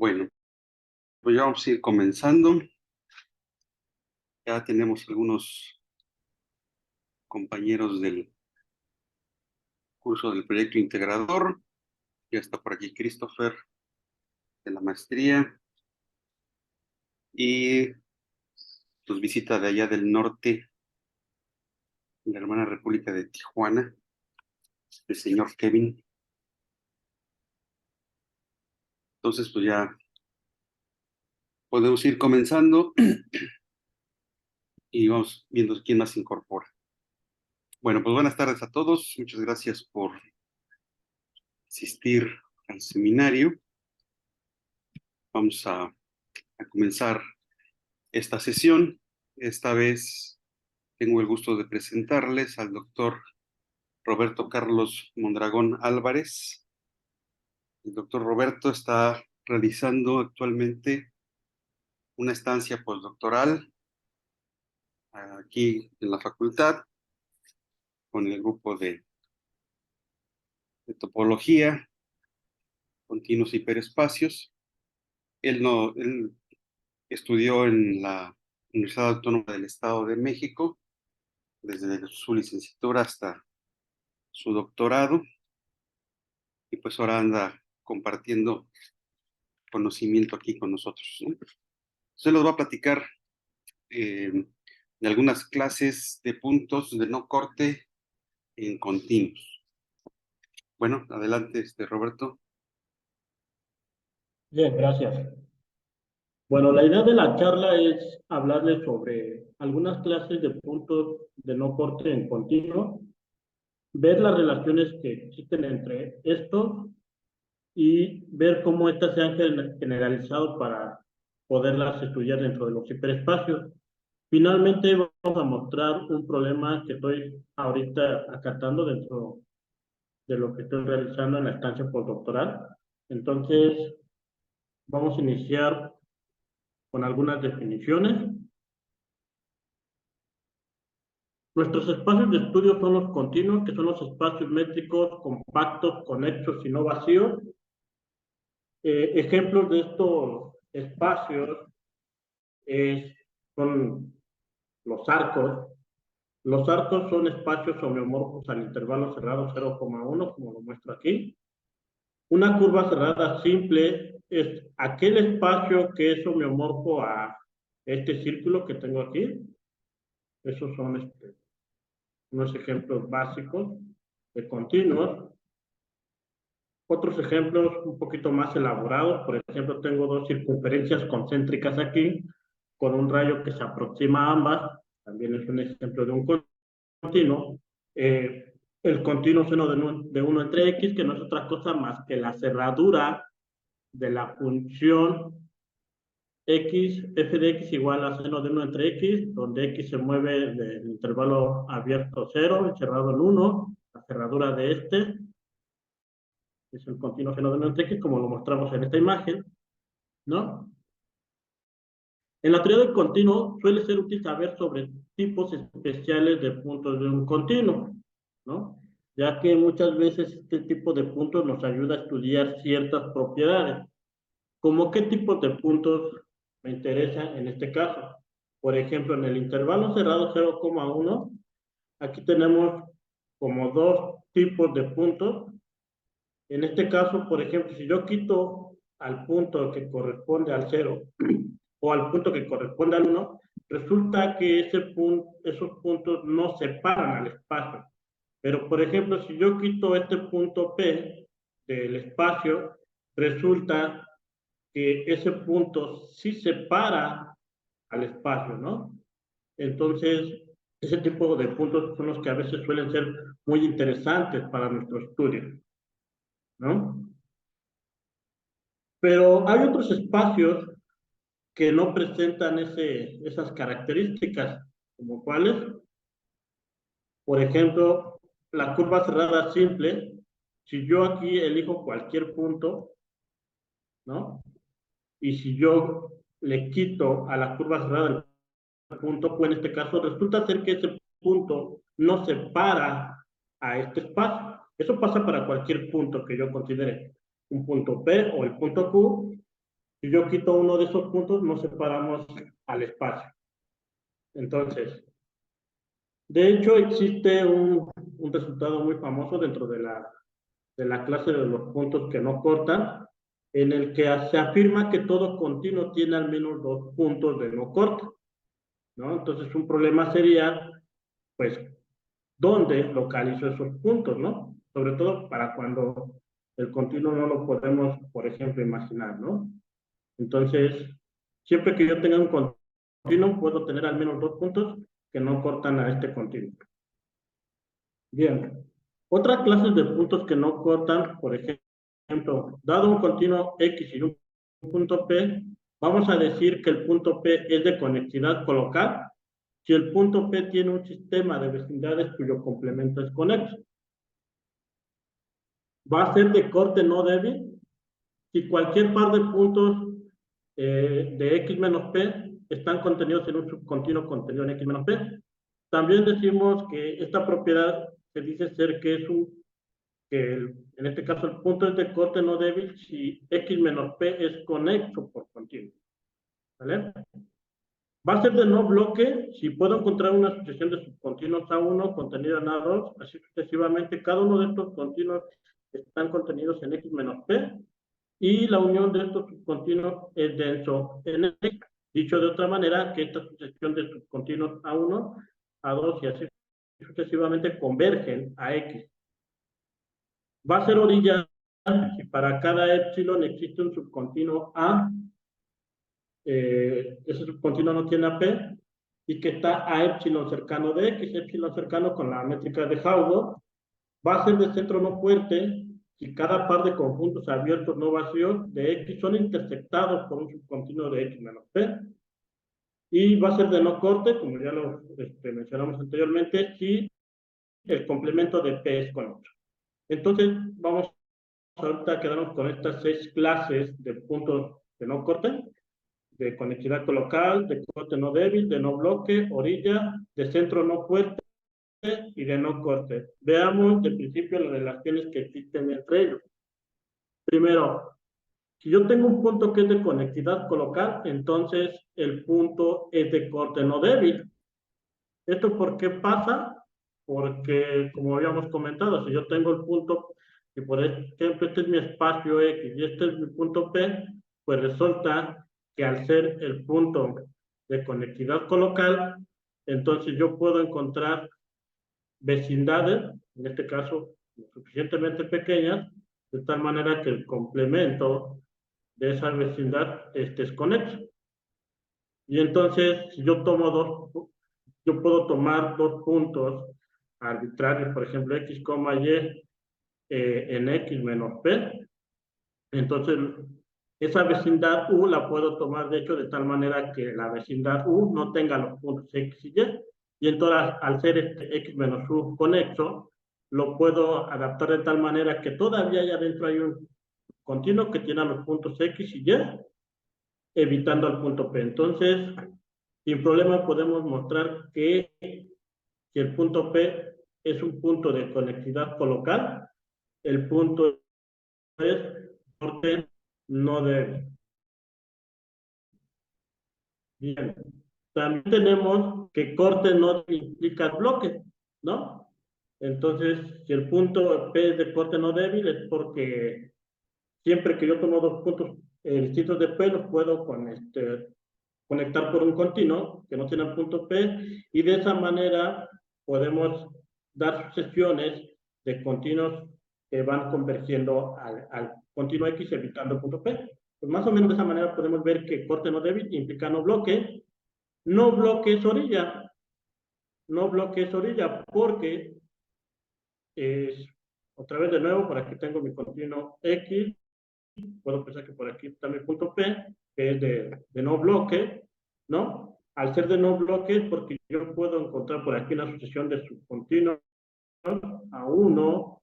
Bueno, pues ya vamos a ir comenzando. Ya tenemos algunos compañeros del curso del proyecto integrador. Ya está por aquí Christopher de la maestría y nos visita de allá del norte, la hermana República de Tijuana, el señor Kevin. Entonces, pues ya podemos ir comenzando y vamos viendo quién más se incorpora. Bueno, pues buenas tardes a todos. Muchas gracias por asistir al seminario. Vamos a comenzar esta sesión. Esta vez tengo el gusto de presentarles al doctor Roberto Carlos Mondragón Álvarez. El doctor Roberto está realizando actualmente una estancia postdoctoral aquí en la facultad con el grupo de topología, continuos hiperespacios. Él estudió en la Universidad Autónoma del Estado de México, desde su licenciatura hasta su doctorado, y pues ahora anda compartiendo conocimiento aquí con nosotros, ¿no? Se los va a platicar de algunas clases de puntos de no corte en continuos. Bueno, adelante, Roberto. Bien, gracias. Bueno, la idea de la charla es hablarles sobre algunas clases de puntos de no corte en continuo, ver las relaciones que existen entre estos y ver cómo estas se han generalizado para poderlas estudiar dentro de los hiperespacios. Finalmente vamos a mostrar un problema que estoy ahorita acatando dentro de lo que estoy realizando en la estancia postdoctoral. Entonces, vamos a iniciar con algunas definiciones. Nuestros espacios de estudio son los continuos, que son los espacios métricos compactos, conexos y no vacíos. Ejemplos de estos espacios son los arcos. Los arcos son espacios homeomorfos al intervalo cerrado 0,1, como lo muestro aquí. Una curva cerrada simple es aquel espacio que es homeomorfo a este círculo que tengo aquí. Esos son unos ejemplos básicos de continuos. Otros ejemplos un poquito más elaborados, por ejemplo, tengo dos circunferencias concéntricas aquí, con un rayo que se aproxima a ambas, también es un ejemplo de un continuo. El continuo seno de 1 entre x, que no es otra cosa más que la cerradura de la función x, f de x igual a seno de 1 entre x, donde x se mueve del intervalo abierto 0 y cerrado en 1, la cerradura de este es el continuo seno de 1 entre x, como lo mostramos en esta imagen, ¿no? En la teoría del continuo suele ser útil saber sobre tipos especiales de puntos de un continuo, ¿no? Ya que muchas veces este tipo de puntos nos ayuda a estudiar ciertas propiedades. ¿Cómo qué tipos de puntos me interesan en este caso? Por ejemplo, en el intervalo cerrado 0,1, aquí tenemos como dos tipos de puntos. En este caso, por ejemplo, si yo quito al punto que corresponde al 0 o al punto que corresponde al 1, resulta que esos puntos no separan al espacio. Pero, por ejemplo, si yo quito este punto P del espacio, resulta que ese punto sí separa al espacio, ¿no? Entonces, ese tipo de puntos son los que a veces suelen ser muy interesantes para nuestro estudio, ¿no? Pero hay otros espacios que no presentan esas características, como cuáles, por ejemplo, la curva cerrada simple. Si yo aquí elijo cualquier punto, ¿no? Y si yo le quito a la curva cerrada el punto, pues en este caso resulta ser que ese punto no separa a este espacio. Eso pasa para cualquier punto que yo considere un punto P o el punto Q. Si yo quito uno de esos puntos, nos separamos al espacio. Entonces, de hecho, existe un resultado muy famoso dentro de la clase de los puntos que no cortan, en el que se afirma que todo continuo tiene al menos 2 puntos de no corte, ¿no? Entonces, un problema sería, pues, ¿dónde localizo esos puntos, no? Sobre todo para cuando el continuo no lo podemos, por ejemplo, imaginar, ¿no? Entonces, siempre que yo tenga un continuo, puedo tener al menos 2 puntos que no cortan a este continuo. Bien. Otras clases de puntos que no cortan, por ejemplo, dado un continuo X y un punto P, vamos a decir que el punto P es de conectividad colocal si el punto P tiene un sistema de vecindades cuyo complemento es conexo. Va a ser de corte no débil si cualquier par de puntos de X menos P están contenidos en un subcontinuo contenido en X menos P. También decimos que esta propiedad se dice ser que es en este caso el punto es de corte no débil si X menos P es conexo por continuo. ¿Vale? Va a ser de no bloque si puedo encontrar una sucesión de subcontinuos A1 contenido en A2, así sucesivamente. Cada uno de estos continuos están contenidos en X menos P y la unión de estos subcontinuos es denso en X. Dicho de otra manera, que esta sucesión de subcontinuos A1, A2 y así sucesivamente convergen a X. Va a ser orilla si para cada epsilon existe un subcontinuo A, ese subcontinuo no tiene a P, y que está a epsilon cercano de X, epsilon cercano con la métrica de Hauger. Va a ser de centro no fuerte si cada par de conjuntos abiertos no vacíos de X son intersectados por un subcontinuo de X menos P. Y va a ser de no corte, como ya lo mencionamos anteriormente, si el complemento de P es conexo. Entonces, vamos ahorita a quedarnos con estas 6 clases de puntos de no corte, de conectividad colocal, de corte no débil, de no bloque, orilla, de centro no fuerte y de no corte. Veamos de principio las relaciones que existen entre ellos. Primero, si yo tengo un punto que es de conectividad colocal, entonces el punto es de corte no débil. ¿Esto por qué pasa? Porque, como habíamos comentado, si yo tengo el punto, y por ejemplo este es mi espacio X y este es mi punto P, pues resulta que al ser el punto de conectividad colocal, entonces yo puedo encontrar vecindades, en este caso suficientemente pequeñas, de tal manera que el complemento de esa vecindad es conexo. Y entonces, si yo yo puedo tomar 2 puntos arbitrarios, por ejemplo, X, Y, en X menos P, entonces esa vecindad U la puedo tomar, de hecho, de tal manera que la vecindad U no tenga los puntos X y Y entonces, al ser este X menos U conexo, lo puedo adaptar de tal manera que todavía allá adentro hay un continuo que tiene los puntos X y Y, evitando al punto P. Entonces, sin problema podemos mostrar que si el punto P es un punto de conectividad colocal, el punto es corte no débil. Bien. También tenemos que corte no implica bloque, ¿no? Entonces, si el punto P es de corte no débil, es porque siempre que yo tomo 2 puntos distintos de P, los puedo conectar por un continuo que no tiene el punto P, y de esa manera podemos dar sucesiones de continuos que van convergiendo al continuo X evitando el punto P. Pues más o menos de esa manera podemos ver que corte no débil implica no bloque. No bloque es orilla. No bloque es orilla porque es, otra vez de nuevo, por aquí tengo mi continuo X, puedo pensar que por aquí está mi punto P, que es de no bloque, ¿no? Al ser de no bloque es porque yo puedo encontrar por aquí una sucesión de subcontinuos A1,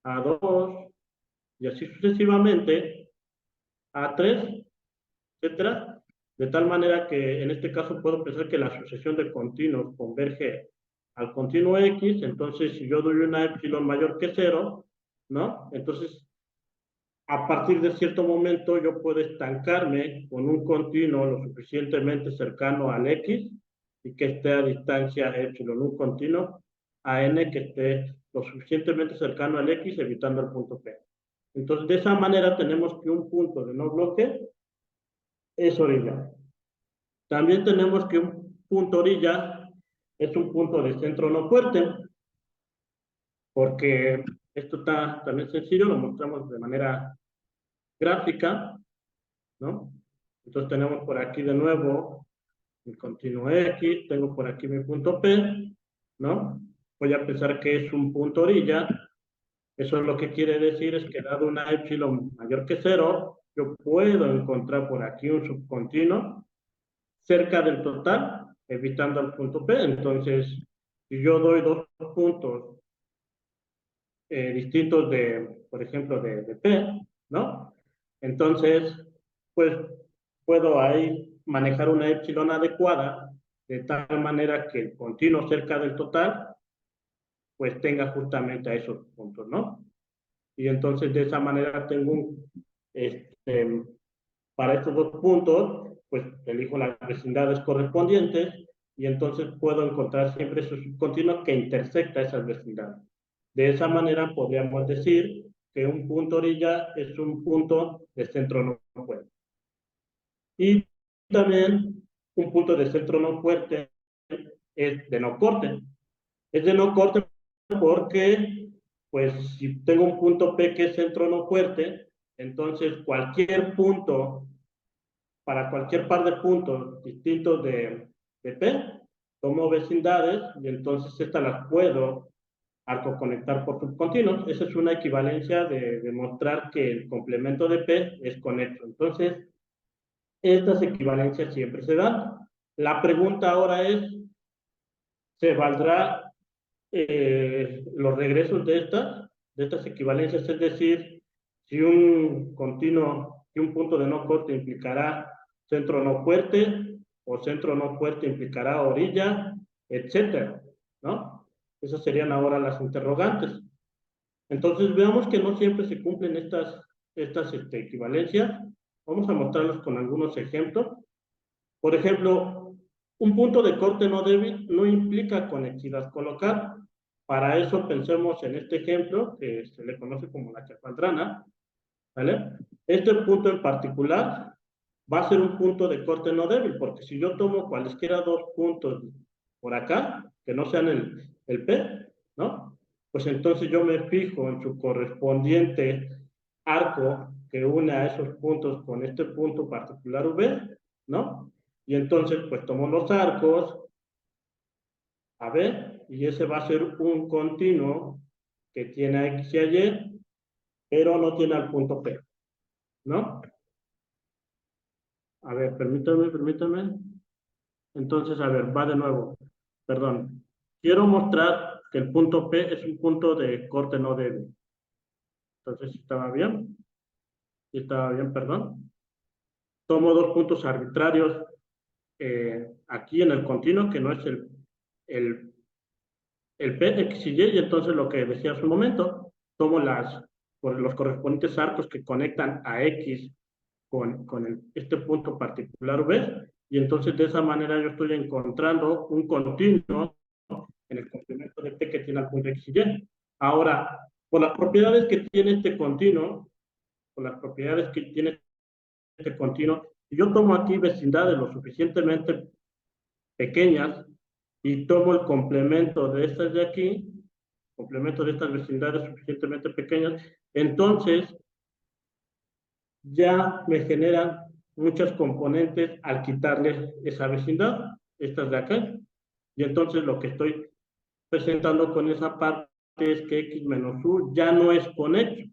A2, y así sucesivamente, A3, etcétera, de tal manera que en este caso puedo pensar que la sucesión de continuos converge al continuo X, entonces si yo doy una epsilon mayor que 0, ¿no? Entonces a partir de cierto momento yo puedo estancarme con un continuo lo suficientemente cercano al X y que esté a distancia epsilon, un continuo a N que esté lo suficientemente cercano al X evitando el punto P. Entonces, de esa manera tenemos que un punto de no bloque es orilla. También tenemos que un punto orilla es un punto de centro no fuerte, porque esto está también sencillo, lo mostramos de manera gráfica, ¿no? Entonces tenemos por aquí de nuevo mi continuo X, tengo por aquí mi punto P, ¿no? Voy a pensar que es un punto orilla. Eso lo que quiere decir es que dado una epsilon mayor que 0, yo puedo encontrar por aquí un subcontinuo cerca del total, evitando el punto P. Entonces, si yo doy dos puntos distintos de, por ejemplo, de P, ¿no? Entonces, pues puedo ahí manejar una epsilon adecuada de tal manera que el continuo cerca del total, pues tenga justamente a esos puntos, ¿no? Y entonces de esa manera tengo un, para estos dos puntos, pues elijo las vecindades correspondientes y entonces puedo encontrar siempre esos subcontinuos que intersecta esas vecindades. De esa manera podríamos decir que un punto orilla es un punto de centro no fuerte. Y también un punto de centro no fuerte es de no corte. Es de no corte porque, pues, si tengo un punto P que es centro no fuerte, entonces cualquier punto, para cualquier par de puntos distintos de P, tomo vecindades y entonces estas las puedo arcoconectar por subcontinuos. Esa es una equivalencia de demostrar que el complemento de P es conexo. Entonces, estas equivalencias siempre se dan. La pregunta ahora es, ¿se valdrá los regresos de estas equivalencias? Es decir, si un continuo, si un punto de no corte implicará centro no fuerte, o centro no fuerte implicará orilla, etcétera, ¿no? Esas serían ahora las interrogantes. Entonces, veamos que no siempre se cumplen estas equivalencias. Vamos a mostrarlos con algunos ejemplos. Por ejemplo, un punto de corte no débil no implica conectividad colocal. Para eso pensemos en este ejemplo, que se le conoce como la chafaldrana, ¿vale? Este punto en particular va a ser un punto de corte no débil, porque si yo tomo cualesquiera dos puntos por acá, que no sean el P, ¿no? Pues entonces yo me fijo en su correspondiente arco que une a esos puntos con este punto particular V, ¿no? Y entonces pues tomo los arcos a B y ese va a ser un continuo que tiene a X y a Y, pero no tiene al punto P, ¿no? A ver, permítame. Entonces, a ver, va de nuevo. Perdón. Quiero mostrar que el punto P es un punto de corte no débil. Entonces, ¿estaba bien? ¿Estaba bien, perdón? Tomo dos puntos arbitrarios aquí en el continuo, que no es el, el P, X y Y, y entonces lo que decía hace un momento, tomo los correspondientes arcos que conectan a X con este punto particular B, y entonces de esa manera yo estoy encontrando un continuo en el complemento de P que tiene al punto X y Y. Ahora, por las propiedades que tiene este continuo, por las propiedades que tiene este continuo, yo tomo aquí vecindades lo suficientemente pequeñas y tomo el complemento de estas de aquí, complemento de estas vecindades suficientemente pequeñas, entonces ya me generan muchas componentes al quitarle esa vecindad, estas de acá. Y entonces lo que estoy presentando con esa parte es que X menos U ya no es conexo.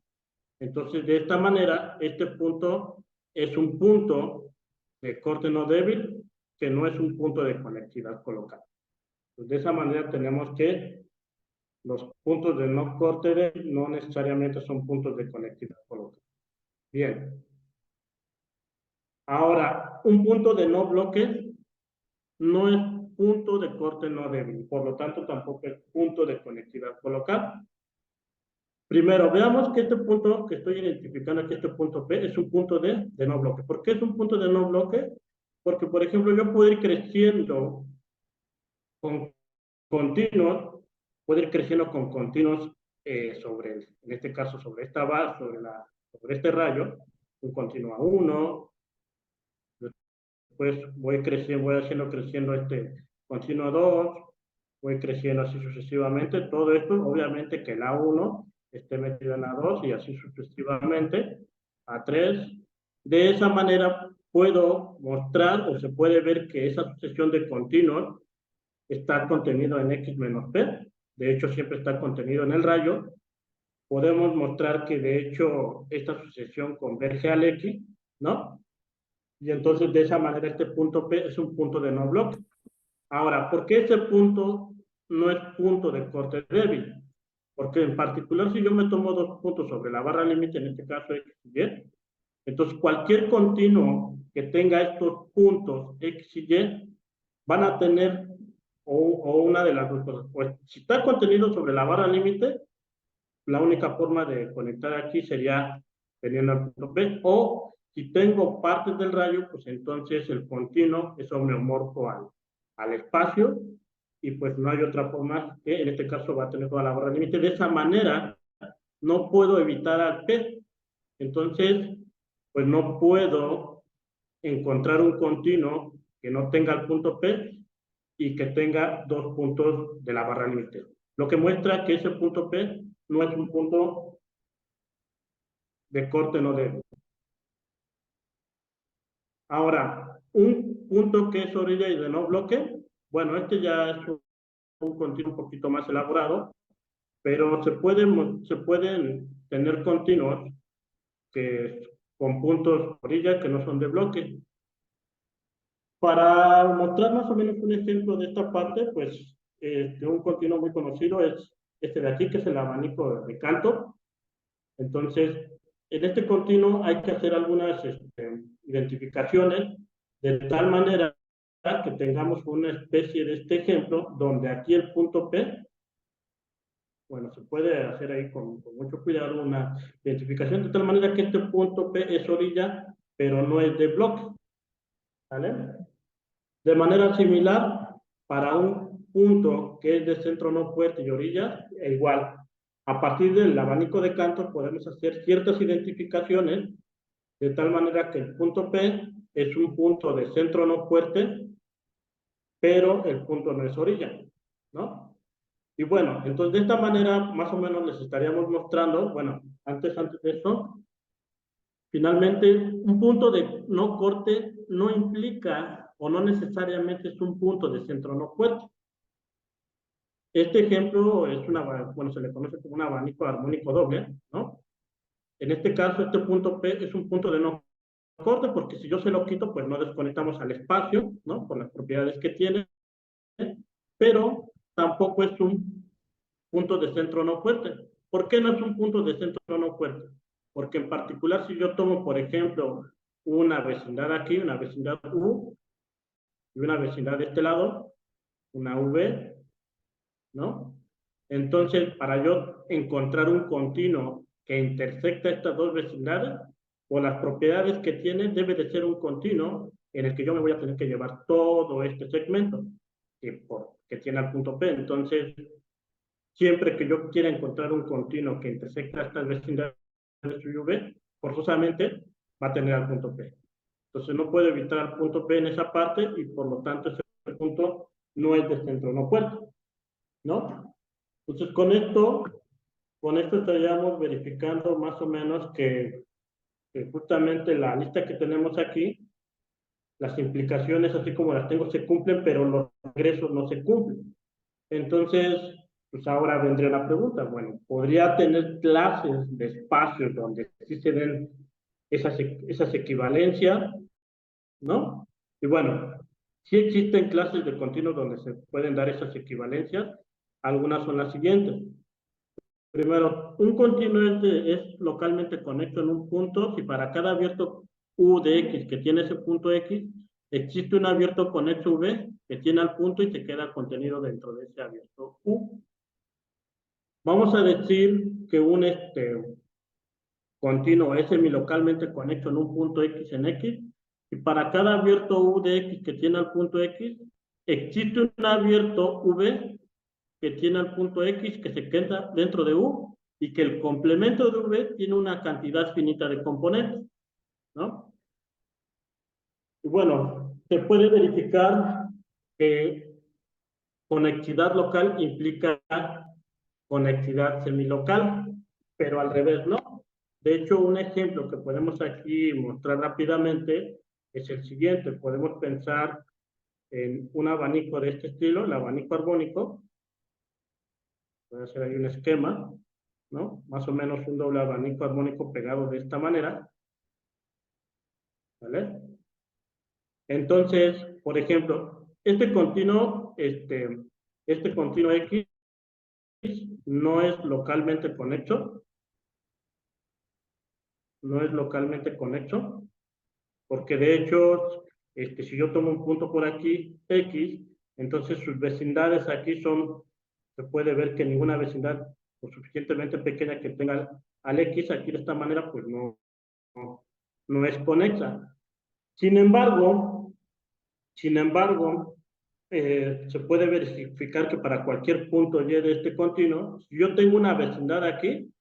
Entonces, de esta manera, este punto es un punto de corte no débil, que no es un punto de conectividad colocal. Entonces, de esa manera tenemos que los puntos de no corte débil no necesariamente son puntos de conectividad colocal. Bien. Ahora, un punto de no bloque no es punto de corte no débil, por lo tanto tampoco es punto de conectividad colocal. Primero, veamos que este punto que estoy identificando aquí, este punto P, es un punto de no bloque. ¿Por qué es un punto de no bloque? Porque, por ejemplo, yo puedo ir creciendo con continuos, puedo ir creciendo con continuos sobre, en este caso, sobre esta base, sobre este rayo, un continuo a 1, después voy creciendo, voy haciendo creciendo este continuo a 2, voy creciendo así sucesivamente. Todo esto, obviamente, que el A1 esté metido en A2 y así sucesivamente, A3. De esa manera puedo mostrar o se puede ver que esa sucesión de continuos está contenido en X menos P. De hecho, siempre está contenido en el rayo. Podemos mostrar que de hecho esta sucesión converge al X, ¿no? Y entonces de esa manera este punto P es un punto de no bloque. Ahora, ¿por qué ese punto no es punto de corte débil? Porque en particular si yo me tomo dos puntos sobre la barra límite, en este caso X y Y, entonces cualquier continuo que tenga estos puntos X y Y van a tener o una de las dos cosas. Pues si está contenido sobre la barra límite, la única forma de conectar aquí sería teniendo el punto P, o si tengo partes del rayo, pues entonces el continuo es homeomorfo al espacio, y pues no hay otra forma que en este caso va a tener toda la barra límite. De esa manera no puedo evitar al P, entonces pues no puedo encontrar un continuo que no tenga el punto P y que tenga dos puntos de la barra límite. Lo que muestra que ese punto P no es un punto de corte no débil. Ahora, un punto que es orilla y de no bloque, bueno, este ya es un continuo un poquito más elaborado, pero se pueden tener continuos que, con puntos orilla que no son de bloque. Para mostrar más o menos un ejemplo de esta parte, pues un continuo muy conocido es este de aquí, que es el abanico de Cantor. Entonces, en este continuo hay que hacer algunas identificaciones de tal manera que tengamos una especie de este ejemplo donde aquí el punto P, bueno, se puede hacer ahí con mucho cuidado una identificación de tal manera que este punto P es orilla, pero no es de bloque, ¿vale? De manera similar, para un punto que es de centro no fuerte y orilla, igual. A partir del abanico de Cantor podemos hacer ciertas identificaciones de tal manera que el punto P es un punto de centro no fuerte, pero el punto no es orilla, ¿no? Y bueno, entonces de esta manera más o menos les estaríamos mostrando, bueno, antes de eso, finalmente un punto de no corte no implica o no necesariamente es un punto de centro no fuerte. Este ejemplo es bueno, se le conoce como un abanico armónico doble, ¿no? En este caso, este punto P es un punto de no corte, porque si yo se lo quito, pues no desconectamos al espacio, ¿no? Por las propiedades que tiene, pero tampoco es un punto de centro no fuerte. ¿Por qué no es un punto de centro no fuerte? Porque en particular, si yo tomo, por ejemplo, una vecindad aquí, una vecindad U, y una vecindad de este lado, una V, ¿no? Entonces, para yo encontrar un continuo que intersecta estas dos vecindades, o las propiedades que tiene, debe de ser un continuo en el que yo me voy a tener que llevar todo este segmento que tiene al punto P. Entonces, siempre que yo quiera encontrar un continuo que intersecta estas vecindades de V, forzosamente va a tener al punto P. Entonces, no puedo evitar al punto P en esa parte y por lo tanto ese punto no es de centro no puerto, ¿no? Entonces, con esto estaríamos verificando más o menos que justamente la lista que tenemos aquí, las implicaciones, así como las tengo, se cumplen, pero los regresos no se cumplen. Entonces, pues ahora vendría la pregunta, bueno, ¿podría tener clases de espacios donde sí se den esas equivalencias, ¿no? Y bueno, sí existen clases de continuos donde se pueden dar esas equivalencias. Algunas son las siguientes. Primero, un continuo es localmente conecto en un punto si para cada abierto U de X que tiene ese punto X, existe un abierto conexo V que tiene al punto y se queda contenido dentro de ese abierto U. Vamos a decir que un continuo es semilocalmente conexo en un punto X en X, y para cada abierto U de X que tiene al punto X, existe un abierto V que tiene al punto X que se queda dentro de U, y que el complemento de V tiene una cantidad finita de componentes, ¿no? Y bueno, se puede verificar que conectividad local implica conectividad semilocal, pero al revés, ¿no? De hecho, un ejemplo que podemos aquí mostrar rápidamente es el siguiente. Podemos pensar en un abanico de este estilo, el abanico armónico. Voy a hacer ahí un esquema, ¿no? Más o menos un doble abanico armónico pegado de esta manera, ¿vale? Entonces, por ejemplo, este continuo X no es localmente conexo, no es localmente conexo, porque de hecho, si yo tomo un punto por aquí, X, entonces sus vecindades aquí son, se puede ver que ninguna vecindad lo suficientemente pequeña que tenga al X aquí de esta manera, pues no es conexa. Sin embargo, se puede verificar que para cualquier punto Y de este continuo, si yo tengo una vecindad aquí,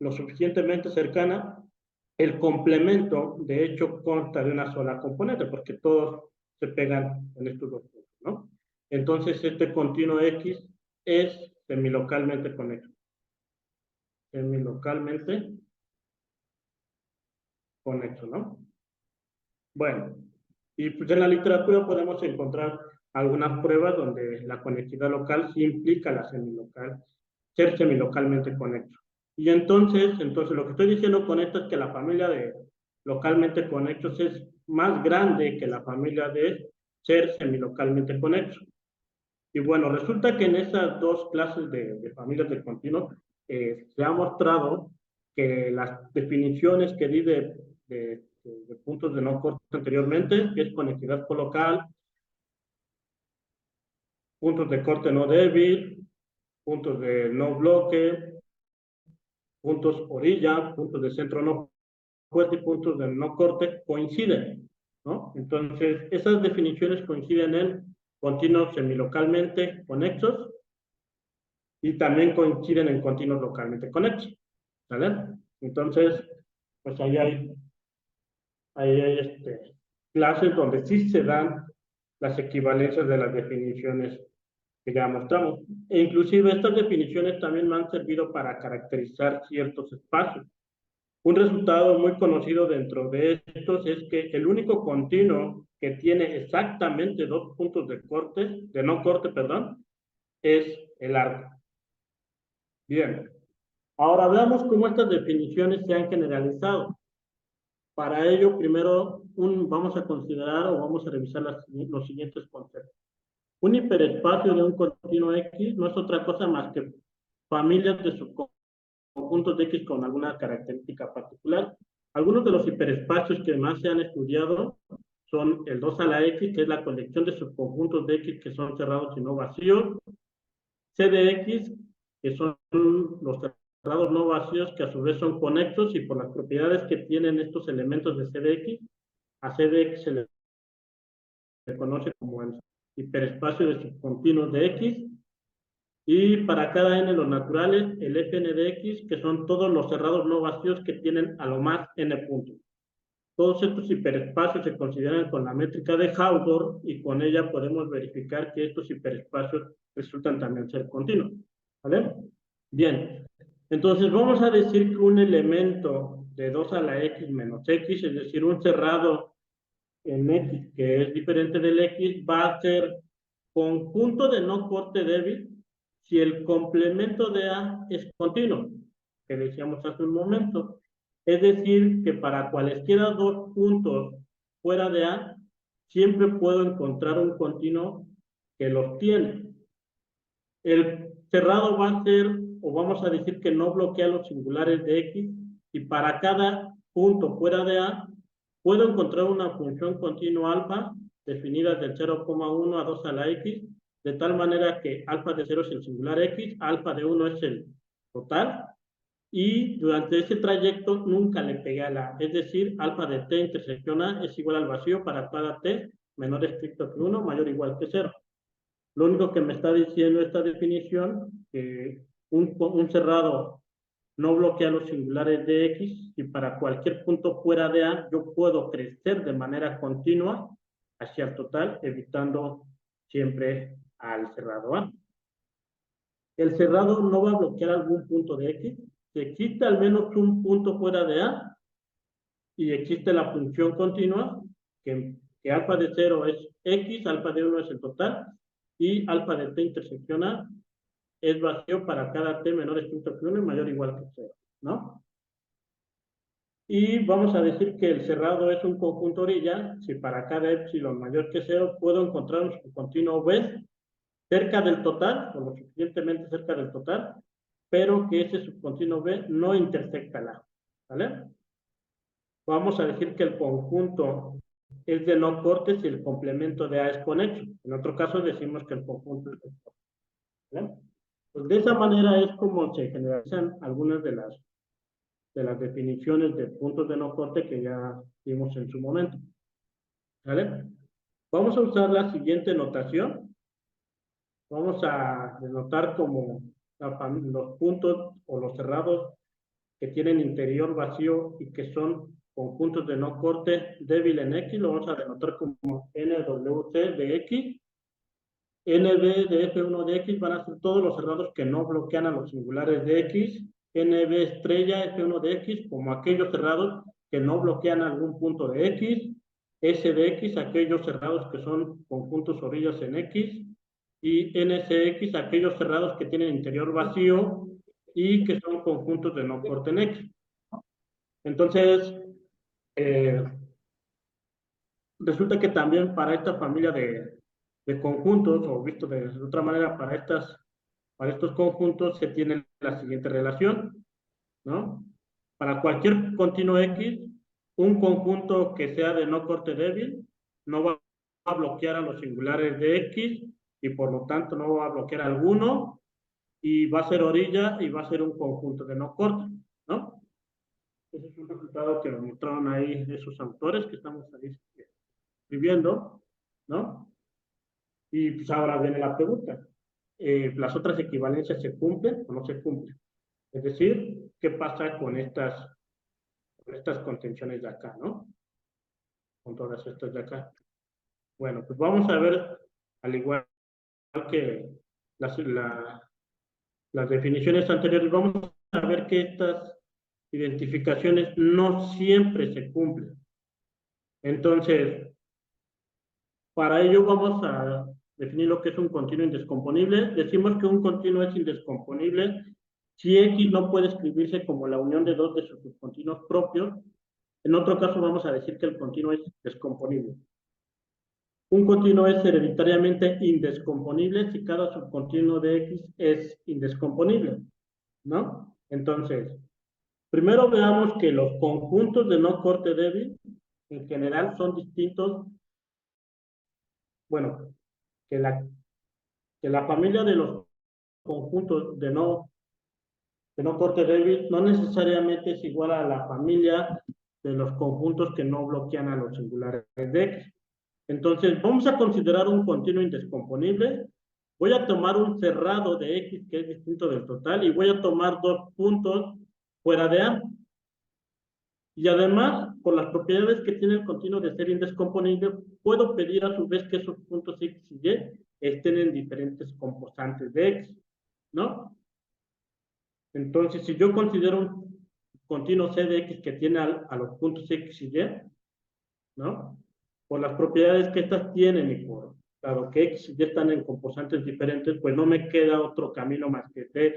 lo suficientemente cercana, el complemento, de hecho, consta de una sola componente, porque todos se pegan en estos dos puntos, ¿no? Entonces, este continuo X es semilocalmente conexo. Semilocalmente conexo, ¿no? Bueno, y pues en la literatura podemos encontrar algunas pruebas donde la conectividad local sí implica la semilocal, ser semilocalmente conexo. Y entonces lo que estoy diciendo con esto es que la familia de localmente conexos es más grande que la familia de ser semilocalmente conexo. Y bueno, resulta que en esas dos clases de familias de continuos se ha mostrado que las definiciones que di de puntos de no corte anteriormente, que es conectividad colocal, puntos de corte no débil, puntos de no bloque, puntos orilla, puntos de centro no fuerte y puntos de no corte coinciden, ¿no? Entonces, esas definiciones coinciden en continuos semilocalmente conexos y también coinciden en continuos localmente conexos, ¿vale? Entonces, pues ahí hay clases donde sí se dan las equivalencias de las definiciones que ya mostramos. E inclusive estas definiciones también me han servido para caracterizar ciertos espacios. Un resultado muy conocido dentro de estos es que el único continuo que tiene exactamente dos puntos de no corte, perdón, es el arco. Bien, ahora veamos cómo estas definiciones se han generalizado. Para ello, primero vamos a considerar o vamos a revisar los siguientes conceptos. Un hiperespacio de un continuo X no es otra cosa más que familias de subconjuntos de X con alguna característica particular. Algunos de los hiperespacios que más se han estudiado son el 2 a la X, que es la colección de subconjuntos de X que son cerrados y no vacíos, C de X, que son los cerrados no vacíos que a su vez son conexos, y por las propiedades que tienen estos elementos de C de X, a C de X se le conoce como el hiperespacio de subcontinuos de X, y para cada n los naturales, el Fn de X, que son todos los cerrados no vacíos que tienen a lo más n puntos. Todos estos hiperespacios se consideran con la métrica de Hausdorff, y con ella podemos verificar que estos hiperespacios resultan también ser continuos. ¿Vale? Bien. Entonces vamos a decir que un elemento de 2 a la X menos X, es decir, un cerrado en X que es diferente del X, va a ser conjunto de no corte débil si el complemento de A es continuo, que decíamos hace un momento. Es decir, que para cualesquiera dos puntos fuera de A, siempre puedo encontrar un continuo que los tiene. El cerrado va a ser, o vamos a decir que no bloquea los singulares de X, y para cada punto fuera de A, puedo encontrar una función continua alfa definida del 0,1 a 2 a la X, de tal manera que alfa de 0 es el singular X, alfa de 1 es el total, y durante ese trayecto nunca le pegué a la A. Es decir, alfa de t intersección A es igual al vacío para cada t menor estricto que 1, mayor o igual que 0. Lo único que me está diciendo esta definición, que un cerrado no bloquea los singulares de X, y para cualquier punto fuera de A yo puedo crecer de manera continua hacia el total, evitando siempre al cerrado A. El cerrado no va a bloquear algún punto de X. Si existe al menos un punto fuera de A y existe la función continua, que alfa de 0 es X, alfa de 1 es el total, y alfa de t intersección A es vacío para cada t menor estricto que 1 y mayor o igual que 0, ¿no? Y vamos a decir que el cerrado es un conjunto orilla, si para cada epsilon mayor que 0 puedo encontrar un subcontinuo B cerca del total, o lo suficientemente cerca del total, pero que ese subcontinuo B no intersecta la A, ¿vale? Vamos a decir que el conjunto es de no corte si el complemento de A es conexo. En otro caso decimos que el conjunto es de corte, ¿vale? Pues de esa manera es como se generalizan algunas de las definiciones de puntos de no corte que ya vimos en su momento, ¿vale? Vamos a usar la siguiente notación. Vamos a denotar como los puntos o los cerrados que tienen interior vacío y que son conjuntos de no corte débil en X, lo vamos a denotar como NWC de X. NB de F1 de X van a ser todos los cerrados que no bloquean a los singulares de X. NB estrella F1 de X como aquellos cerrados que no bloquean algún punto de X. S de X, aquellos cerrados que son conjuntos orillas en X. Y NCX, aquellos cerrados que tienen interior vacío y que son conjuntos de no corte en X. Entonces, resulta que también para esta familia de conjuntos, o visto de otra manera, para estos conjuntos se tiene la siguiente relación, ¿no? Para cualquier continuo X, un conjunto que sea de no corte débil no va a bloquear a los singulares de X y por lo tanto no va a bloquear alguno y va a ser orilla y va a ser un conjunto de no corte, ¿no? Ese es un resultado que nos mostraron ahí esos autores que estamos ahí escribiendo, ¿no? Y pues ahora viene la pregunta. ¿Las otras equivalencias se cumplen o no se cumplen? Es decir, ¿qué pasa con estas contenciones de acá, ¿no? Con todas estas de acá. Bueno, pues vamos a ver, al igual que las definiciones anteriores, vamos a ver que estas identificaciones no siempre se cumplen. Entonces, para ello vamos a definir lo que es un continuo indescomponible. Decimos que un continuo es indescomponible si X no puede escribirse como la unión de dos de sus subcontinuos propios. En otro caso vamos a decir que el continuo es descomponible. Un continuo es hereditariamente indescomponible si cada subcontinuo de X es indescomponible, ¿no? Entonces, primero veamos que los conjuntos de no corte débil en general son distintos. Bueno, que la familia de los conjuntos de no corte débil no necesariamente es igual a la familia de los conjuntos que no bloquean a los singulares de X. Entonces, vamos a considerar un continuo indescomponible. Voy a tomar un cerrado de X que es distinto del total y voy a tomar dos puntos fuera de A. Y además, por las propiedades que tiene el continuo de ser indescomponible, puedo pedir a su vez que esos puntos X y Y estén en diferentes composantes de X, ¿no? Entonces, si yo considero un continuo C de X que tiene a los puntos X y Y, ¿no? Por las propiedades que estas tienen y por dado que X y Y están en composantes diferentes, pues no me queda otro camino más que T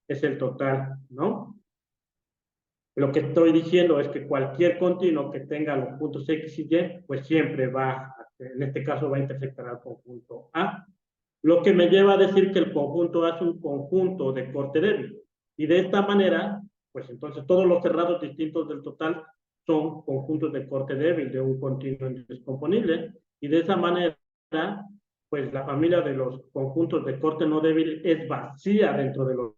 es el total, ¿no? Lo que estoy diciendo es que cualquier continuo que tenga los puntos X y Y, pues siempre en este caso va a intersectar al conjunto A. Lo que me lleva a decir que el conjunto A es un conjunto de corte débil. Y de esta manera, pues entonces todos los cerrados distintos del total son conjuntos de corte débil de un continuo indescomponible. Y de esa manera, pues la familia de los conjuntos de corte no débil es vacía dentro de los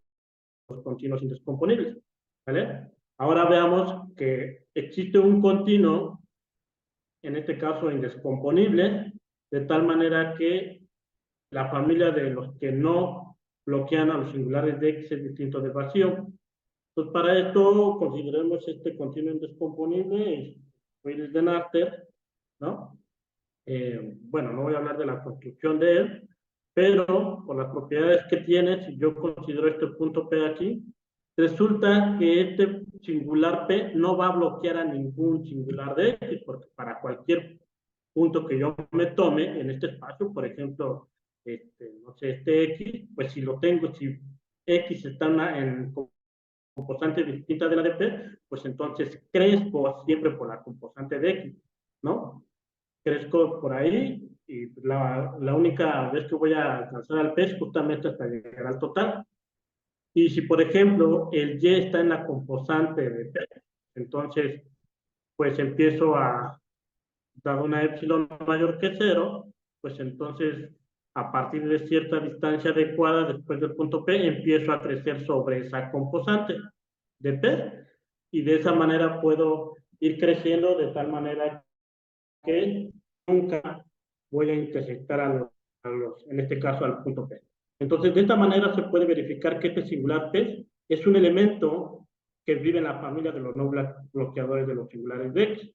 continuos indescomponibles, ¿vale? Ahora veamos que existe un continuo, en este caso indescomponible, de tal manera que la familia de los que no bloquean a los singulares de X es distinto de vacío. Entonces, para esto consideremos este continuo indescomponible, Friedrich de Nachter, ¿no? Bueno, no voy a hablar de la construcción de él, pero por las propiedades que tiene, si yo considero este punto P aquí, resulta que este singular P no va a bloquear a ningún singular de X, porque para cualquier punto que yo me tome en este espacio, por ejemplo, no sé, este X, pues si lo tengo, si X está en composante distinta de la de P, pues entonces crezco siempre por la composante de X, ¿no? Crezco por ahí y la única vez que voy a alcanzar al P es justamente hasta llegar al total. Y si, por ejemplo, el Y está en la composante de P, entonces, pues empiezo a, dado una epsilon mayor que 0, pues entonces, a partir de cierta distancia adecuada después del punto P, empiezo a crecer sobre esa composante de P, y de esa manera puedo ir creciendo de tal manera que nunca voy a intersectar en este caso al punto P. Entonces, de esta manera se puede verificar que este singular P es un elemento que vive en la familia de los no bloqueadores de los singulares de X.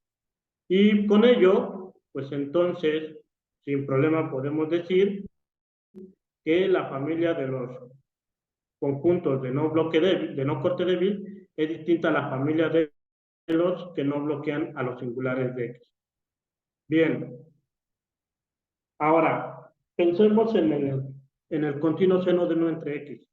Y con ello, pues entonces, sin problema podemos decir que la familia de los conjuntos de no bloque débil, de no corte débil, es distinta a la familia de los que no bloquean a los singulares de X. Bien, ahora pensemos en el continuo seno de 1 entre X.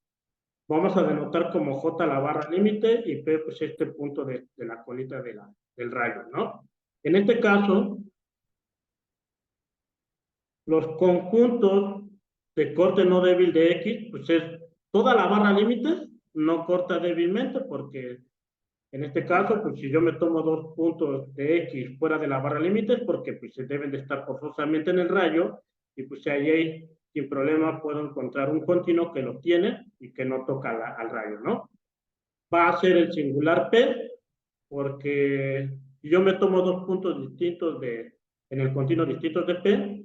Vamos a denotar como J la barra límite y P pues este punto de la colita del rayo, ¿no? En este caso, los conjuntos de corte no débil de X, pues es toda la barra límite no corta débilmente, porque en este caso, pues si yo me tomo dos puntos de X fuera de la barra límite, es porque pues se deben de estar forzosamente en el rayo, y pues ahí sin problema puedo encontrar un continuo que lo tiene y que no toca al rayo, ¿no? Va a ser el singular P, porque si yo me tomo dos puntos distintos en el continuo distintos de P,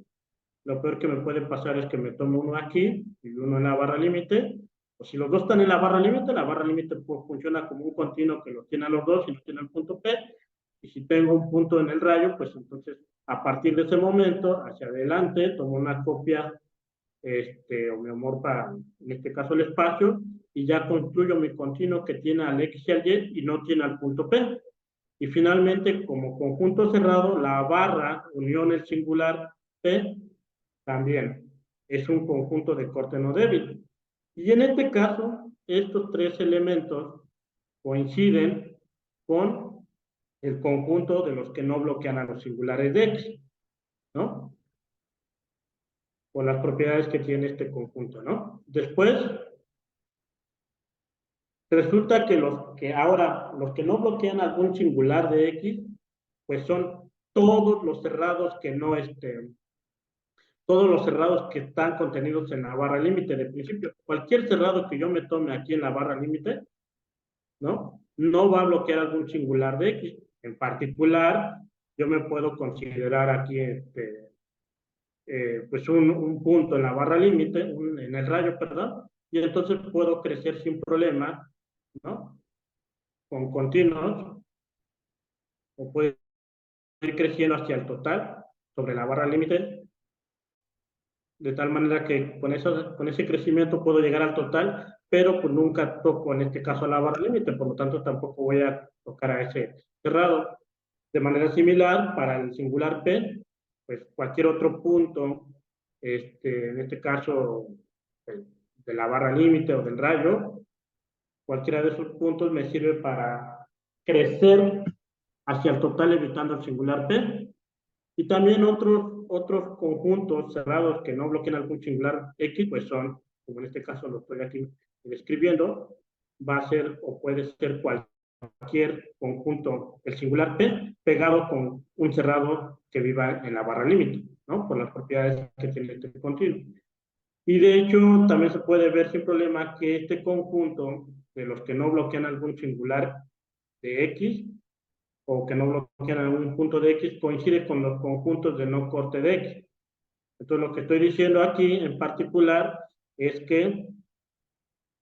lo peor que me puede pasar es que me tomo uno aquí y uno en la barra límite, o si los dos están en la barra límite pues, funciona como un continuo que los tiene a los dos y no tiene el punto P, y si tengo un punto en el rayo, pues entonces a partir de ese momento, hacia adelante, tomo una copia homeomorfa, en este caso el espacio, y ya construyo mi continuo que tiene al X y al Y y no tiene al punto P. Y finalmente, como conjunto cerrado, la barra unión el singular P también es un conjunto de corte no débil. Y en este caso, estos tres elementos coinciden con el conjunto de los que no bloquean a los singulares de X, ¿no? Con las propiedades que tiene este conjunto, ¿no? Después, resulta que los que no bloquean algún singular de X, pues son todos los cerrados que no todos los cerrados que están contenidos en la barra límite de principio. Cualquier cerrado que yo me tome aquí en la barra límite, ¿no? No va a bloquear algún singular de X. En particular, yo me puedo considerar aquí pues un punto en la barra límite, en el rayo, perdón, y entonces puedo crecer sin problema, ¿no? Con continuos, o puedo ir creciendo hacia el total sobre la barra límite, de tal manera que con ese crecimiento puedo llegar al total, pero pues nunca toco en este caso la barra límite, por lo tanto tampoco voy a tocar a ese cerrado. De manera similar, para el singular P, pues cualquier otro punto, en este caso de la barra límite o del rayo, cualquiera de esos puntos me sirve para crecer hacia el total evitando el singular P. Y también otros conjuntos cerrados que no bloquean algún singular X, pues son, como en este caso lo estoy aquí describiendo, va a ser o puede ser cualquier conjunto, el singular P, pegado con un cerrado que viva en la barra límite, ¿no? Por las propiedades que tiene este continuo. Y de hecho, también se puede ver sin problema que este conjunto de los que no bloquean algún singular de X, o que no bloquean algún punto de X, coincide con los conjuntos de no corte de X. Entonces, lo que estoy diciendo aquí en particular es que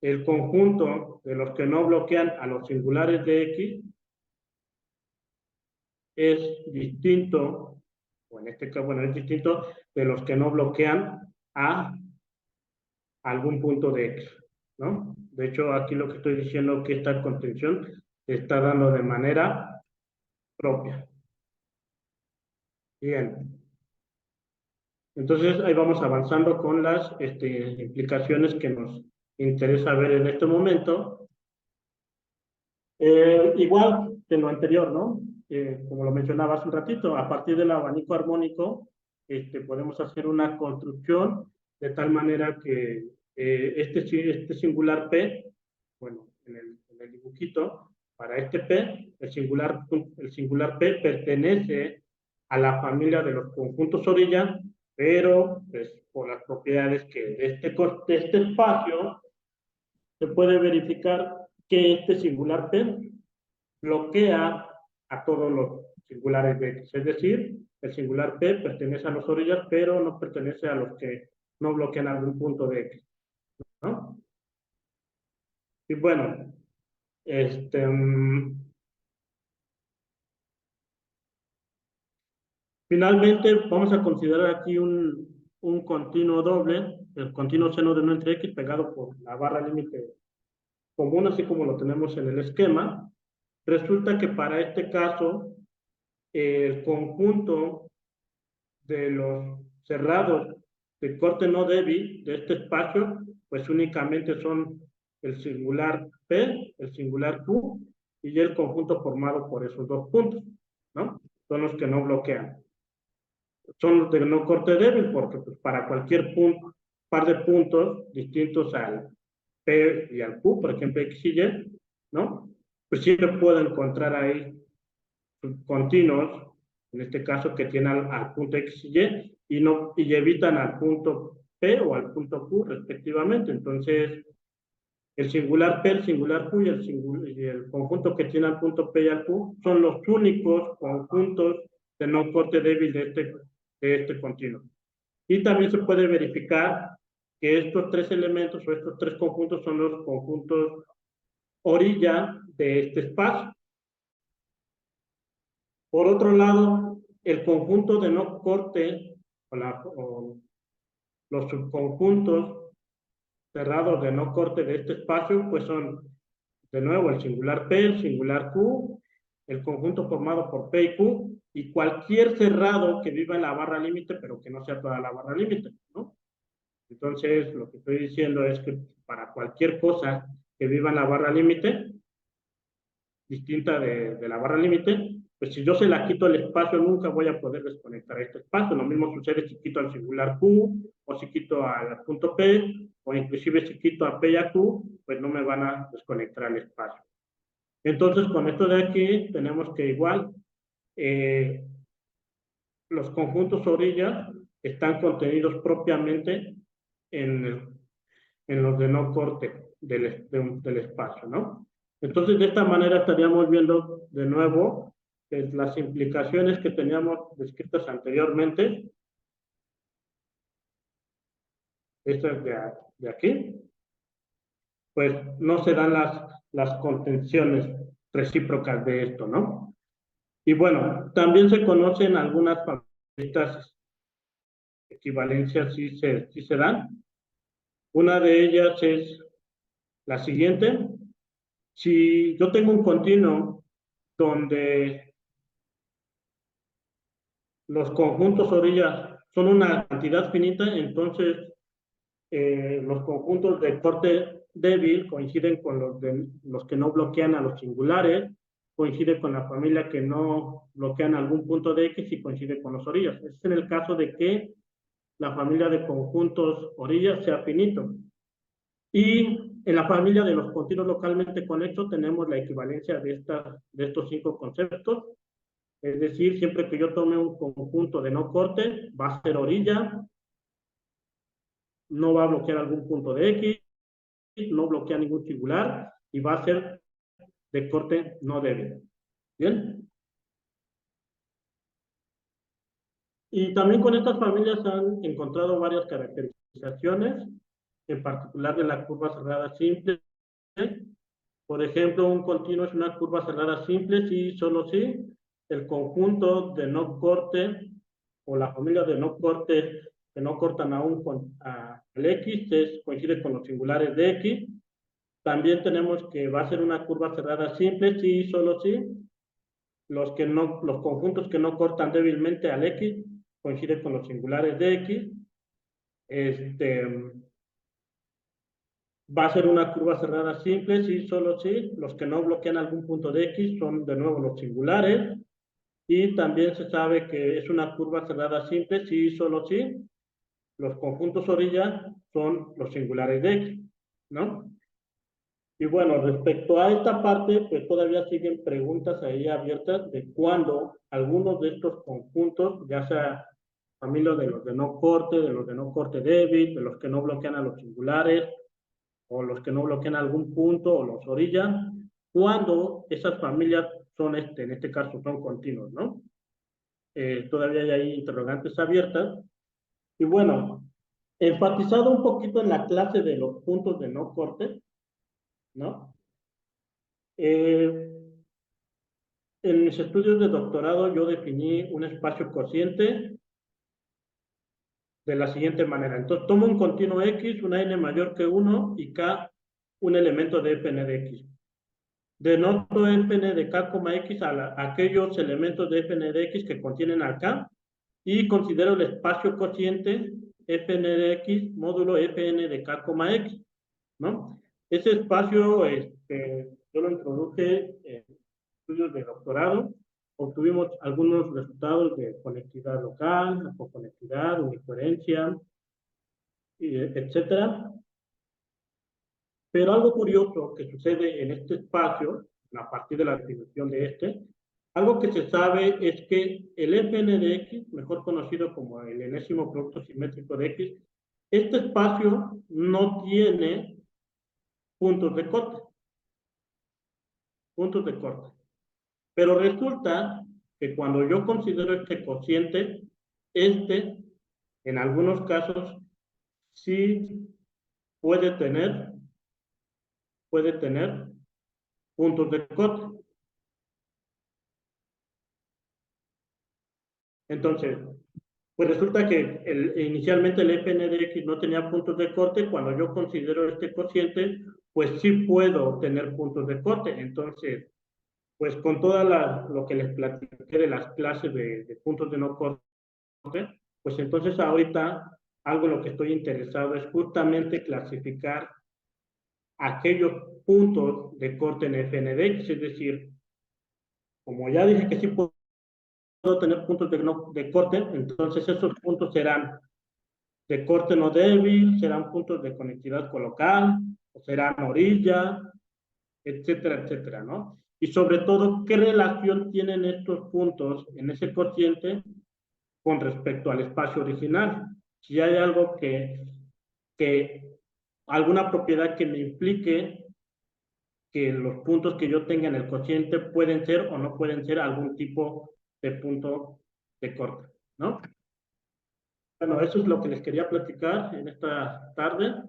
el conjunto de los que no bloquean a los singulares de X es distinto, o en este caso, bueno, es distinto de los que no bloquean a algún punto de X, ¿no? De hecho, aquí lo que estoy diciendo es que esta contención se está dando de manera propia. Bien. Entonces, ahí vamos avanzando con las implicaciones que nos interesa ver en este momento. Igual que lo anterior, ¿no? Como lo mencionaba hace un ratito, a partir del abanico armónico, podemos hacer una construcción de tal manera que este singular P, bueno, en el dibujito, para este P, el singular P pertenece a la familia de los conjuntos orilla, pero pues, por las propiedades que de este espacio se puede verificar que este singular P bloquea a todos los singulares de X. Es decir, el singular P pertenece a los orillas, pero no pertenece a los que no bloquean algún punto de X, ¿no? Y bueno, finalmente vamos a considerar aquí un continuo doble, el continuo seno de 1 entre X pegado por la barra límite común, así como lo tenemos en el esquema. Resulta que para este caso, el conjunto de los cerrados de corte no débil de este espacio, pues únicamente son el singular P, el singular Q y el conjunto formado por esos dos puntos, ¿no? Son los que no bloquean. Son los de no corte débil porque pues, para cualquier punto, par de puntos distintos al P y al Q, por ejemplo X y Y, ¿no? Pues siempre puedo encontrar ahí continuos, en este caso que tienen al punto X y Y evitan al punto P o al punto Q respectivamente. Entonces, el singular P, el singular Q y el conjunto que tiene al punto P y al Q son los únicos conjuntos de no corte débil de este continuo. Y también se puede verificar que estos tres elementos o estos tres conjuntos son los conjuntos orilla de este espacio. Por otro lado, el conjunto de no corte o los subconjuntos cerrados de no corte de este espacio, pues son de nuevo el singular P, el singular Q, el conjunto formado por P y Q, y cualquier cerrado que viva en la barra límite, pero que no sea toda la barra límite, ¿no? Entonces, lo que estoy diciendo es que para cualquier cosa que viva en la barra límite, distinta de la barra límite, pues si yo se la quito el espacio, nunca voy a poder desconectar este espacio. Lo mismo sucede si quito al singular Q, o si quito al punto P, o inclusive si quito a P y a Q, pues no me van a desconectar el espacio. Entonces, con esto de aquí, tenemos que igual, los conjuntos orillas están contenidos propiamente en los de no corte del espacio, ¿no? Entonces, de esta manera estaríamos viendo de nuevo las implicaciones que teníamos descritas anteriormente, estas de aquí, pues no se dan las contenciones recíprocas de esto, ¿no? Y bueno, también se conocen algunas estas equivalencias, sí se dan. Una de ellas es la siguiente. Si yo tengo un continuo donde los conjuntos orillas son una cantidad finita, entonces los conjuntos de corte débil coinciden con los que no bloquean a los singulares, coincide con la familia que no bloquean algún punto de X y coincide con los orillas. Este es en el caso de que la familia de conjuntos orillas sea finito. Y en la familia de los continuos localmente conexos tenemos la equivalencia de estos 5 conceptos. Es decir, siempre que yo tome un conjunto de no corte, va a ser orilla, no va a bloquear algún punto de X, no bloquea ningún singular, y va a ser de corte no débil. ¿Bien? Y también con estas familias han encontrado varias caracterizaciones, en particular de la curva cerrada simple. Por ejemplo, un continuo es una curva cerrada simple si solo si el conjunto de no corte o la familia de no corte que no cortan aún al X coincide con los singulares de X. También tenemos que va a ser una curva cerrada simple si solo si los conjuntos que no cortan débilmente al X coinciden con los singulares de X. Va a ser una curva cerrada simple si solo si los que no bloquean algún punto de X son de nuevo los singulares. Y también se sabe que es una curva cerrada simple si solo si los conjuntos orilla son los singulares de X, ¿no? Y bueno, respecto a esta parte, pues todavía siguen preguntas ahí abiertas de cuándo algunos de estos conjuntos, ya sea familia de los de no corte, de los de no corte débil, de los que no bloquean a los singulares, o los que no bloquean algún punto, o los orillas, cuando esas familias son, en este caso, son continuos, ¿no? Todavía hay ahí interrogantes abiertas. Y bueno, enfatizado un poquito en la clase de los puntos de no corte, ¿no? En mis estudios de doctorado yo definí un espacio cociente de la siguiente manera. Entonces tomo un continuo X, una n mayor que 1 y K un elemento de Fn de X. Denoto Fn de K, X a aquellos elementos de Fn de X que contienen al K y considero el espacio cociente Fn de X módulo Fn de K, X, ¿no? Ese espacio yo lo introduje en estudios de doctorado, obtuvimos algunos resultados de conectividad local, apoconectividad, unicoherencia, etcétera. Pero algo curioso que sucede en este espacio, a partir de la definición de algo que se sabe es que el Fn de X, mejor conocido como el enésimo producto simétrico de X, este espacio no tiene puntos de corte. Puntos de corte. Pero resulta que cuando yo considero este cociente, en algunos casos, sí puede tener puntos de corte. Entonces, pues resulta que inicialmente el Fn de X no tenía puntos de corte. Cuando yo considero este cociente, pues sí puedo tener puntos de corte. Entonces, pues con toda lo que les platiqué de las clases de puntos de no corte, pues entonces ahorita algo en lo que estoy interesado es justamente clasificar aquellos puntos de corte en Fn de X, es decir, como ya dije que sí puedo tener puntos de corte, entonces esos puntos serán de corte no débil, serán puntos de conectividad colocal, o serán orilla, etcétera, etcétera, ¿no? Y sobre todo, ¿qué relación tienen estos puntos en ese cociente con respecto al espacio original? Si hay algo alguna propiedad que me implique que los puntos que yo tenga en el cociente pueden ser o no pueden ser algún tipo de punto de corte, ¿no? Bueno, eso es lo que les quería platicar en esta tarde.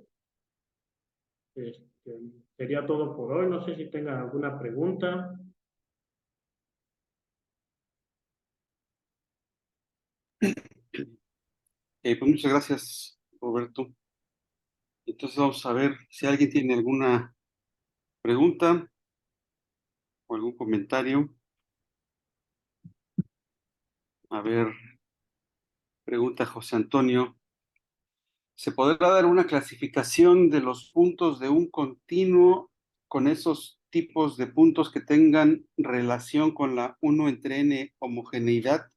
Sería todo por hoy. No sé si tengan alguna pregunta. Pues muchas gracias, Roberto. Entonces vamos a ver si alguien tiene alguna pregunta o algún comentario. A ver, pregunta José Antonio. ¿Se podrá dar una clasificación de los puntos de un continuo con esos tipos de puntos que tengan relación con la 1 entre n homogeneidad?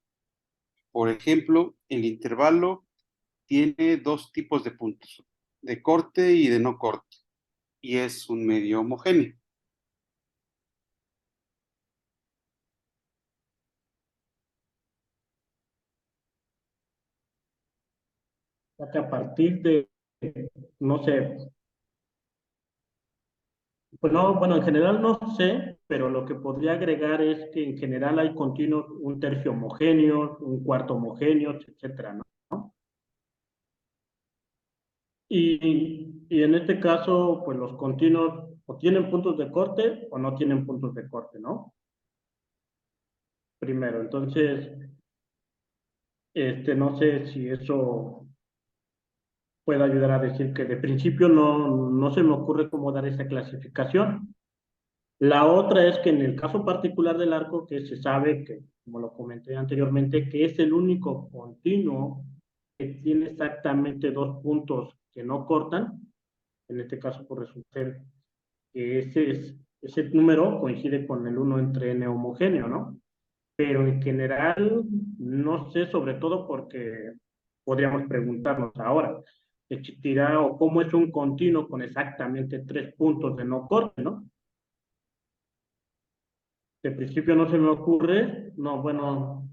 Por ejemplo, el intervalo tiene dos tipos de puntos, de corte y de no corte, y es un medio homogéneo. Ya que a partir de, no sé, Pues no, bueno, en general no sé, pero lo que podría agregar es que en general hay continuos, un tercio homogéneo, un cuarto homogéneo, etcétera, ¿no? Y en este caso, pues los continuos o tienen puntos de corte o no tienen puntos de corte, ¿no? Primero, entonces, no sé si eso puede ayudar a decir que de principio no se me ocurre cómo dar esa clasificación. La otra es que en el caso particular del arco, que se sabe que, como lo comenté anteriormente, que es el único continuo que tiene exactamente dos puntos que no cortan, en este caso por resultar que ese número coincide con el uno entre n homogéneo, ¿no? Pero en general, no sé, sobre todo porque podríamos preguntarnos ahora, ¿existirá o cómo es un continuo con exactamente tres puntos de no corte, ¿no? De principio no se me ocurre, no, bueno,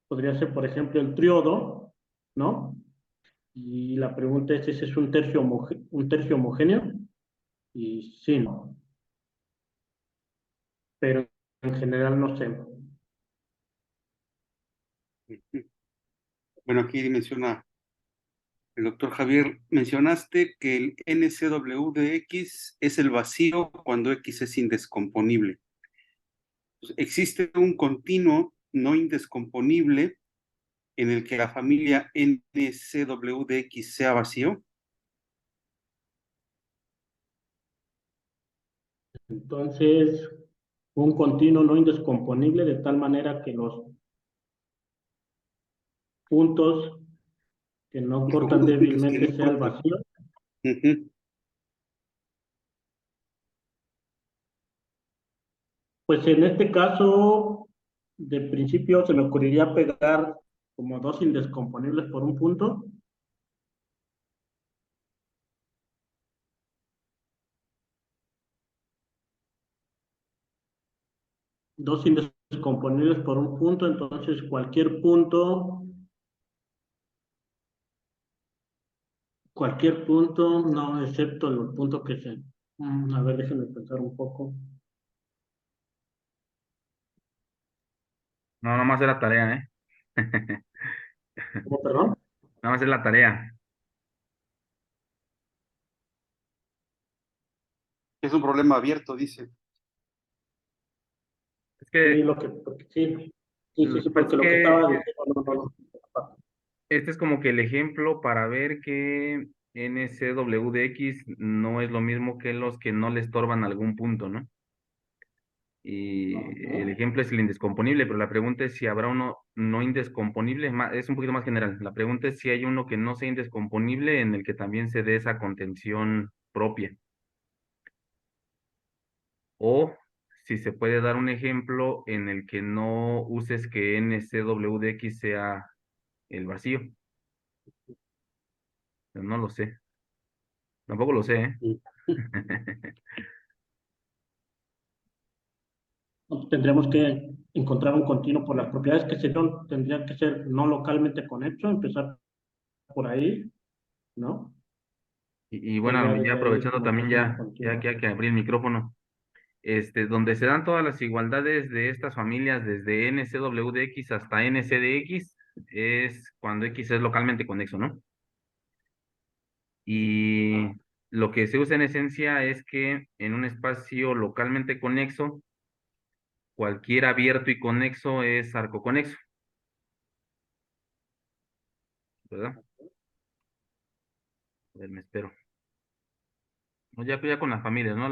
podría ser, por ejemplo, el triodo, ¿no? Y la pregunta es, ¿ese es un tercio homogéneo? Y sí, ¿no? Pero en general no sé. Bueno, aquí menciona el doctor Javier, mencionaste que el NCW de X es el vacío cuando X es indescomponible. Pues, existe un continuo no indescomponible en el que la familia NCW de X sea vacío. Entonces, un continuo no indescomponible de tal manera que los puntos que no El cortan conjunto de puntos que débilmente no sea el cortan. vacío. Ujú. Pues en este caso, de principio se me ocurriría pegar como dos indescomponibles por un punto. Dos indescomponibles por un punto, entonces cualquier punto, no, excepto el punto que se... A ver, déjenme pensar un poco. No, nomás es la tarea, ¿eh? ¿Cómo, perdón? Nada más es la tarea. Es un problema abierto, dice. Es que Sí, porque sí, lo que pasa porque es lo que que estaba diciendo, no. este es como que el ejemplo para ver que NCW de X no es lo mismo que los que no le estorban algún punto, ¿no? Y el Ajá. ejemplo es el indescomponible, pero la pregunta es si habrá uno no indescomponible, es un poquito más general. La pregunta es si hay uno que no sea indescomponible en el que también se dé esa contención propia. O si se puede dar un ejemplo en el que no uses que NCW de X sea el vacío. Pero no lo sé. Tampoco lo sé, ¿eh? Tendremos que encontrar un continuo por las propiedades que tendrían que ser no localmente conexo, empezar por ahí, ¿no? Y Y ya bueno, ya desde ahí aprovechando como que también es un ya continuo. que abrí el micrófono, donde se dan todas las igualdades de estas familias desde NCW de X hasta NC de X, es cuando X es localmente conexo, ¿no? Y lo que se usa en esencia es que en un espacio localmente conexo, cualquier abierto y conexo es arco conexo, ¿verdad? A ver, me espero. No, ya con las familias, ¿no?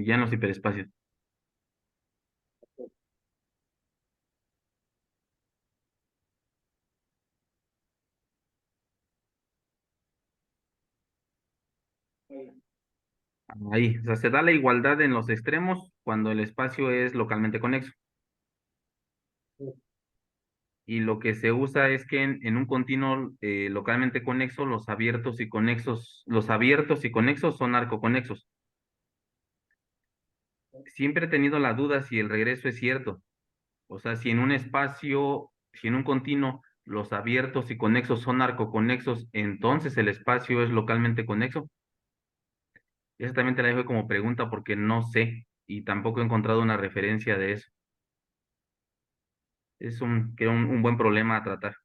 Ya en los hiperespacios. Ahí, o sea, se da la igualdad en los extremos cuando el espacio es localmente conexo. Y lo que se usa es que en un continuo localmente conexo, los abiertos y conexos son arcoconexos. Siempre he tenido la duda si el regreso es cierto. O sea, si en un continuo los abiertos y conexos son arcoconexos, entonces el espacio es localmente conexo. Esa también te la dejo como pregunta porque no sé y tampoco he encontrado una referencia de eso. Es un buen problema a tratar.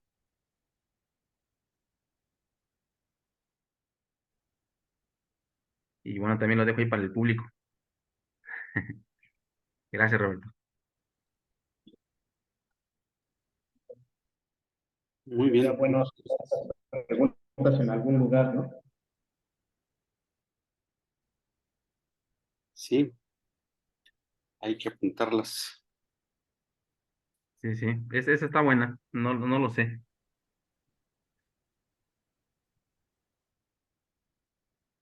Y bueno, también lo dejo ahí para el público. Gracias, Roberto. Muy Sería bien, bueno hacer estas preguntas en algún lugar, ¿no? sí, hay que apuntarlas. Sí, sí. Esa está buena. No, no lo sé.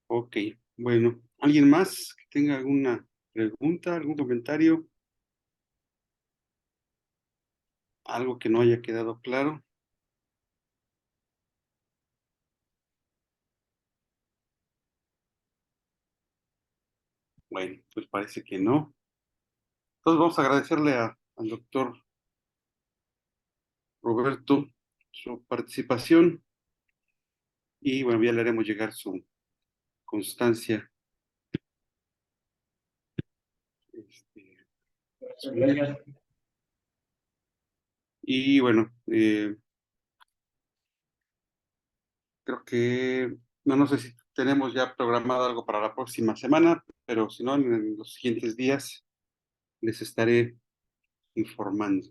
Ok, bueno, ¿alguien más que tenga alguna pregunta, algún comentario, algo que no haya quedado claro? Bueno, pues parece que no. Entonces vamos a agradecerle al doctor Roberto su participación y bueno, ya le haremos llegar su constancia. Este, Gracias. y bueno, creo que, no sé si tenemos ya programado algo para la próxima semana, pero si no, en los siguientes días les estaré informando.